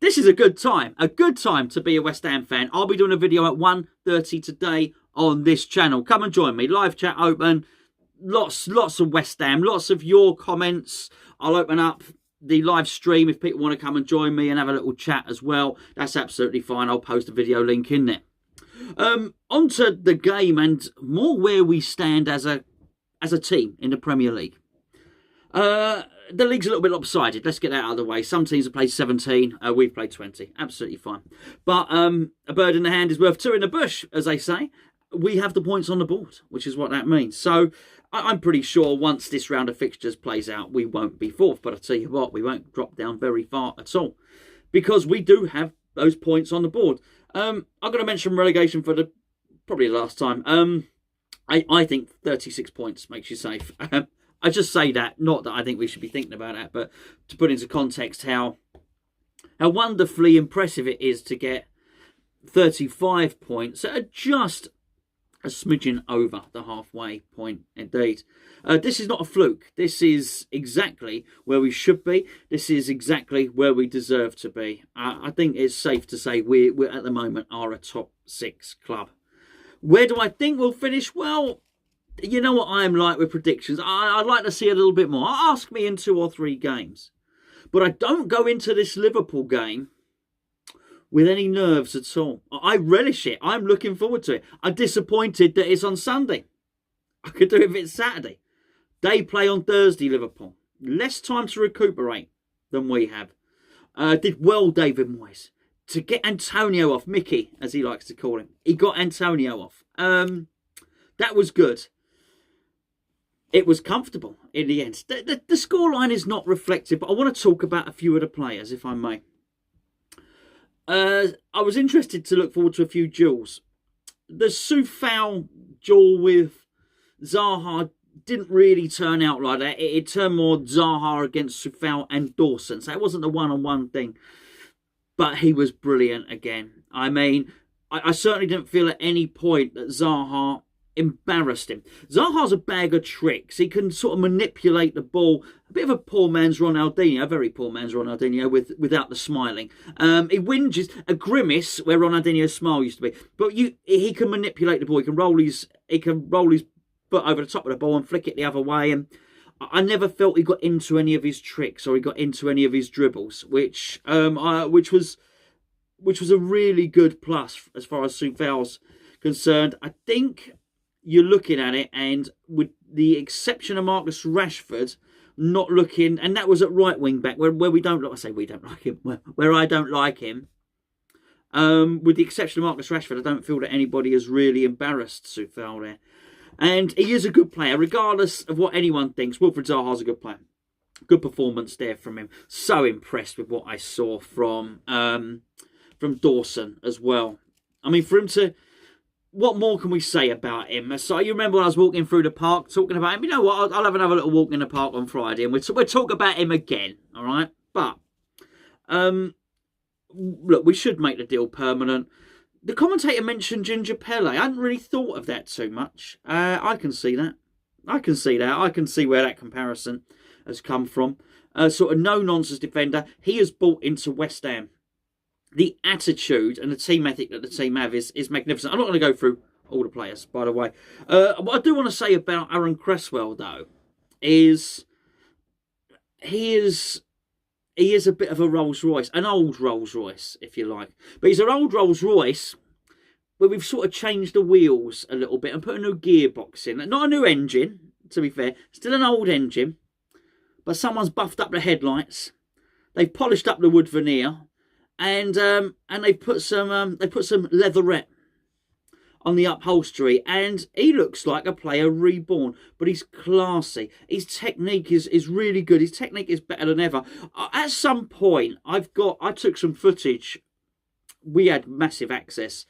this is a good time to be a West Ham fan. I'll be doing a video at 1:30 today on this channel. Come and join me. Live chat open. Lots of West Ham. Lots of your comments. I'll open up the live stream if people want to come and join me and have a little chat as well. That's absolutely fine. I'll post a video link in there. Onto the game and more where we stand as a team in the Premier League. The league's a little bit lopsided. Let's get that out of the way. Some teams have played 17. We've played 20. Absolutely fine. But a bird in the hand is worth two in the bush, as they say. We have the points on the board, which is what that means. So I'm pretty sure once this round of fixtures plays out, we won't be fourth. But I tell you what, we won't drop down very far at all, because we do have those points on the board. I'm going to mention relegation for probably the last time. I think 36 points makes you safe. I just say that, not that I think we should be thinking about that, but to put into context how wonderfully impressive it is to get 35 points at just a smidgen over the halfway point indeed. This is not a fluke. This is exactly where we should be. This is exactly where we deserve to be. I think it's safe to say we're at the moment are a top 6 club. Where do I think we'll finish? Well, you know what I'm like with predictions. I'd like to see a little bit more. Ask me in 2 or 3 games. But I don't go into this Liverpool game with any nerves at all. I relish it. I'm looking forward to it. I'm disappointed that it's on Sunday. I could do it if it's Saturday. They play on Thursday, Liverpool. Less time to recuperate than we have. Did well, David Moyes, to get Antonio off. Mickey, as he likes to call him. He got Antonio off. That was good. It was comfortable in the end. The scoreline is not reflective, but I want to talk about a few of the players, if I may. I was interested to look forward to a few duels. The Soucek duel with Zaha didn't really turn out like that. It turned more Zaha against Soucek and Dawson. So it wasn't a one-on-one thing. But he was brilliant again. I mean, I certainly didn't feel at any point that Zaha embarrassed him. Zaha's a bag of tricks. He can sort of manipulate the ball. A bit of a poor man's Ronaldinho, a very poor man's Ronaldinho without the smiling. He whinges, a grimace where Ronaldinho's smile used to be. But he can manipulate the ball. He can roll his foot over the top of the ball and flick it the other way. And I never felt he got into any of his tricks or he got into any of his dribbles, which was a really good plus as far as Soufal's concerned. I think you're looking at it, and with the exception of Marcus Rashford not looking, and that was at right wing back, where we don't, I say we don't like him, where I don't like him. With the exception of Marcus Rashford, I don't feel that anybody has really embarrassed Soucek there. And he is a good player, regardless of what anyone thinks. Wilfried Zaha's a good player. Good performance there from him. So impressed with what I saw from Dawson as well. I mean, for him to... What more can we say about him? So you remember when I was walking through the park talking about him? You know what? I'll have another little walk in the park on Friday and we'll talk about him again, all right? But, look, we should make the deal permanent. The commentator mentioned Ginger Pele. I hadn't really thought of that too much. I can see that. I can see where that comparison has come from. Sort of no-nonsense defender. He has bought into West Ham. The attitude and the team ethic that the team have is magnificent. I'm not going to go through all the players, by the way. What I do want to say about Aaron Cresswell, though, is he is a bit of a Rolls Royce, an old Rolls Royce, if you like. But he's an old Rolls Royce where we've sort of changed the wheels a little bit and put a new gearbox in. Not a new engine, to be fair. Still an old engine, but someone's buffed up the headlights. They've polished up the wood veneer. And they put some leatherette on the upholstery, and he looks like a player reborn. But he's classy. His technique is really good. His technique is better than ever. At some point, I took some footage. We had massive access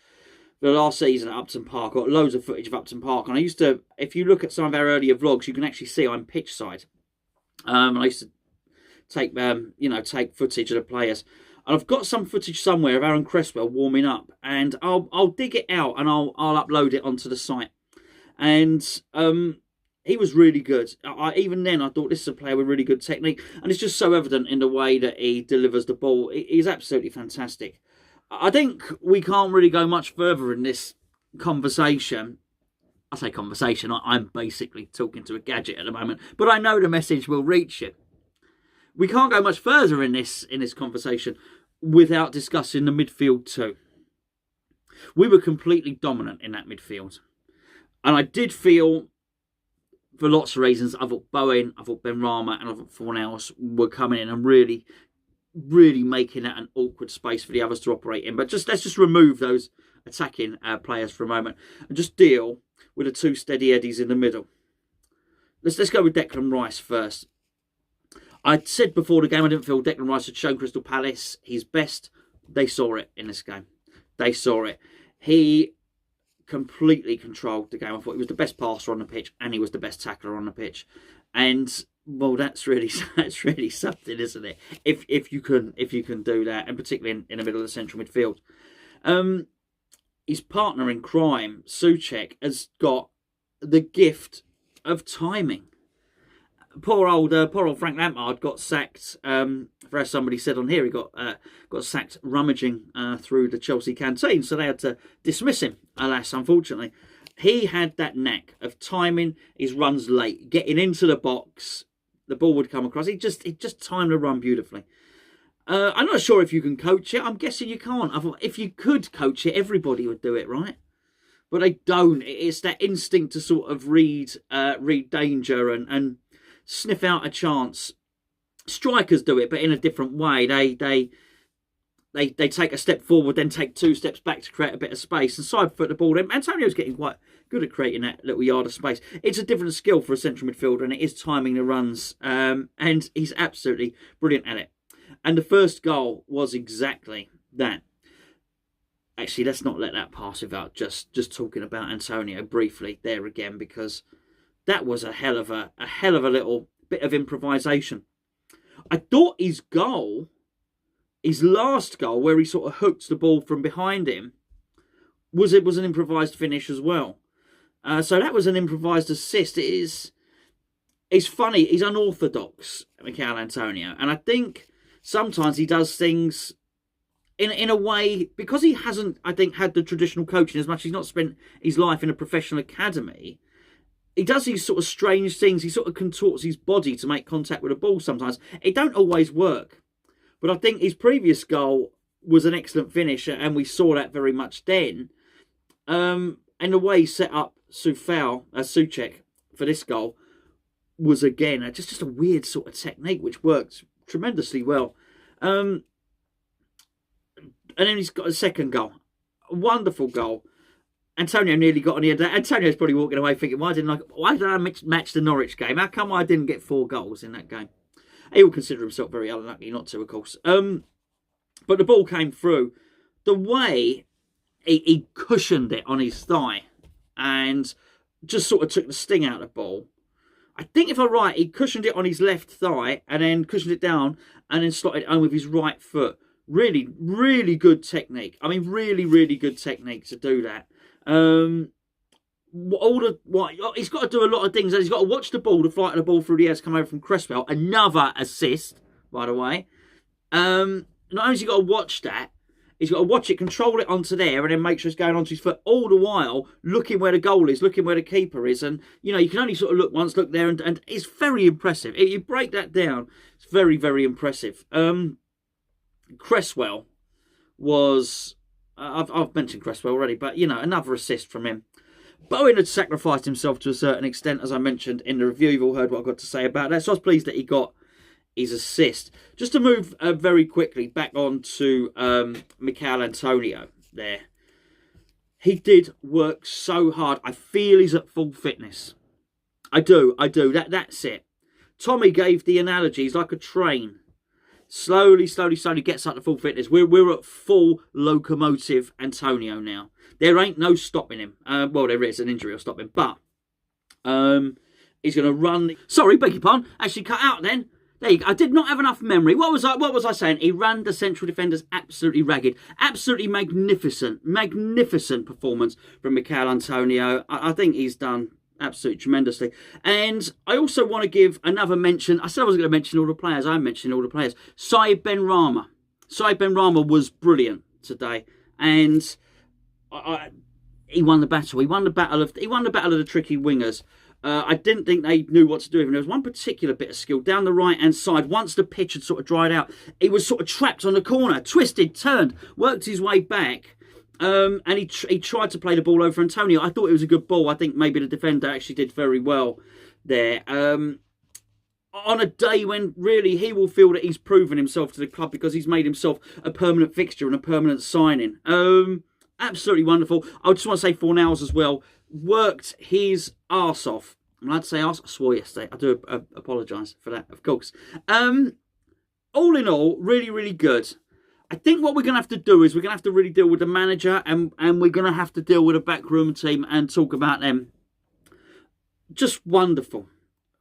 for the last season at Upton Park. Got loads of footage of Upton Park, and I used to. If you look at some of our earlier vlogs, you can actually see I'm pitch side. I used to take take footage of the players. And I've got some footage somewhere of Aaron Cresswell warming up, and I'll dig it out and I'll upload it onto the site. And He was really good. Even then, I thought this is a player with really good technique. And it's just so evident in the way that he delivers the ball. He's absolutely fantastic. I think we can't really go much further in this conversation. I say conversation, I'm basically talking to a gadget at the moment. But I know the message will reach you. We can't go much further in this conversation without discussing the midfield too. We were completely dominant in that midfield. And I did feel, for lots of reasons, I thought Bowen, I thought Benrahma, and I thought Fornals were coming in and really, really making that an awkward space for the others to operate in. But let's just remove those attacking players for a moment and just deal with the two steady eddies in the middle. Let's go with Declan Rice first. I said before the game I didn't feel Declan Rice had shown Crystal Palace his best. They saw it in this game. They saw it. He completely controlled the game. I thought he was the best passer on the pitch and he was the best tackler on the pitch. And well, that's really something, isn't it? If you can do that, and particularly in the middle of the central midfield. His partner in crime, Soucek, has got the gift of timing. Poor old Frank Lampard got sacked. For as somebody said on here, he got sacked rummaging through the Chelsea canteen, so they had to dismiss him. Alas, unfortunately, he had that knack of timing his runs late, getting into the box. The ball would come across. He just timed the run beautifully. I'm not sure if you can coach it. I'm guessing you can't. I thought if you could coach it, everybody would do it, right? But they don't. It's that instinct to sort of read danger and sniff out a chance. Strikers do it, but in a different way. They take a step forward, then take 2 steps back to create a bit of space and side foot the ball. Antonio's getting quite good at creating that little yard of space. It's a different skill for a central midfielder, and it is timing the runs. And he's absolutely brilliant at it. And the first goal was exactly that. Actually, let's not let that pass without just talking about Antonio briefly there again, because that was a hell of a little bit of improvisation. I thought his last goal, where he sort of hooked the ball from behind him, was an improvised finish as well. So that was an improvised assist. It's funny. He's unorthodox, Michail Antonio, and I think sometimes he does things in a way, because he hasn't, I think, had the traditional coaching as much. He's not spent his life in a professional academy. He does these sort of strange things. He sort of contorts his body to make contact with the ball sometimes. It don't always work. But I think his previous goal was an excellent finish, and we saw that very much then. And the way he set up Soucek for this goal was, again, just a weird sort of technique, which worked tremendously well. And then he's got a second goal. A wonderful goal. Antonio nearly got on the end. Antonio's probably walking away thinking, why did I match the Norwich game? How come I didn't get 4 goals in that game? He will consider himself very unlucky not to, of course. But the ball came through. The way he cushioned it on his thigh and just sort of took the sting out of the ball. I think if I'm right, he cushioned it on his left thigh and then cushioned it down and then slotted it home with his right foot. Really, really good technique. I mean, really, really good technique to do that. He's got to do a lot of things. He's got to watch the ball, the flight of the ball through the air to come over from Cresswell. Another assist, by the way. Not only has he got to watch that, he's got to watch it, control it onto there, and then make sure it's going onto his foot, all the while looking where the goal is, looking where the keeper is. And, you can only sort of look once, look there, and it's very impressive. If you break that down, it's very, very impressive. Cresswell was... I've mentioned Cresswell already, but, another assist from him. Bowen had sacrificed himself to a certain extent, as I mentioned in the review. You've all heard what I've got to say about that. So I was pleased that he got his assist. Just to move very quickly back on to Michail Antonio there. He did work so hard. I feel he's at full fitness. I do. That's it. Tommy gave the analogy. He's like a train. Slowly gets up to full fitness. We're at full locomotive Antonio now. There ain't no stopping him. Well, there is. An injury will stop him. But he's going to run. Sorry, beg your pardon. Actually cut out then. There you go. I did not have enough memory. What was I saying? He ran the central defenders absolutely ragged. Absolutely magnificent performance from Michail Antonio. I think he's done absolutely tremendously. And I also want to give another mention. I said I wasn't going to mention all the players. I'm mentioning all the players. Saïd Benrahma. Saïd Benrahma was brilliant today, and he won the battle. He won the battle of the tricky wingers. I didn't think they knew what to do with him. There was one particular bit of skill down the right-hand side. Once the pitch had sort of dried out, he was sort of trapped on the corner, twisted, turned, worked his way back, and he tried to play the ball over Antonio. I thought it was a good ball. I think maybe the defender actually did very well there. On a day when really he will feel that he's proven himself to the club because he's made himself a permanent fixture and a permanent signing. Absolutely wonderful. I just want to say Fornals as well. Worked his arse off. I'm allowed to say arse? I swore yesterday. I do apologise for that, of course. All in all, really, really good. I think what we're going to have to do is we're going to have to really deal with the manager and we're going to have to deal with the backroom team and talk about them. Just wonderful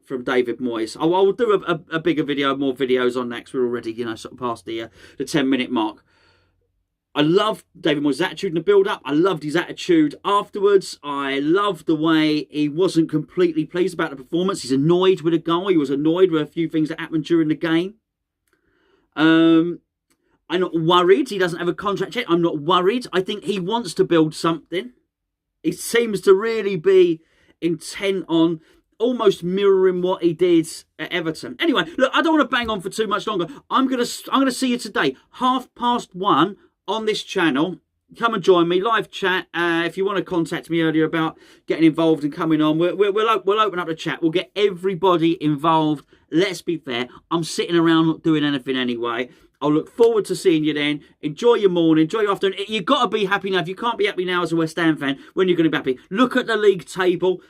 from David Moyes. I will do a bigger video, more videos on that because we're already, sort of past the 10-minute mark. I loved David Moyes' attitude in the build-up. I loved his attitude afterwards. I loved the way he wasn't completely pleased about the performance. He's annoyed with a goal. He was annoyed with a few things that happened during the game. I'm not worried. He doesn't have a contract yet. I'm not worried. I think he wants to build something. He seems to really be intent on almost mirroring what he did at Everton. Anyway, look, I don't want to bang on for too much longer. I'm gonna see you today, 1:30 on this channel. Come and join me, live chat. If you want to contact me earlier about getting involved and coming on, we'll open up the chat. We'll get everybody involved. Let's be fair. I'm sitting around not doing anything anyway. I'll look forward to seeing you then. Enjoy your morning, enjoy your afternoon. You've got to be happy now. If you can't be happy now as a West Ham fan, when you're going to be happy? Look at the league table.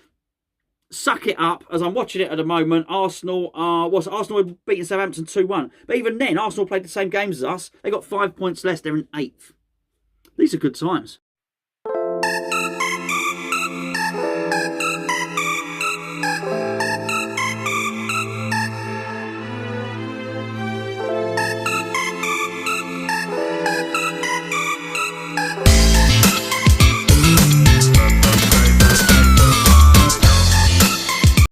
Suck it up, as I'm watching it at the moment. Arsenal had beaten Southampton 2-1. But even then, Arsenal played the same games as us. They got 5 points less. They're in 8th. These are good times.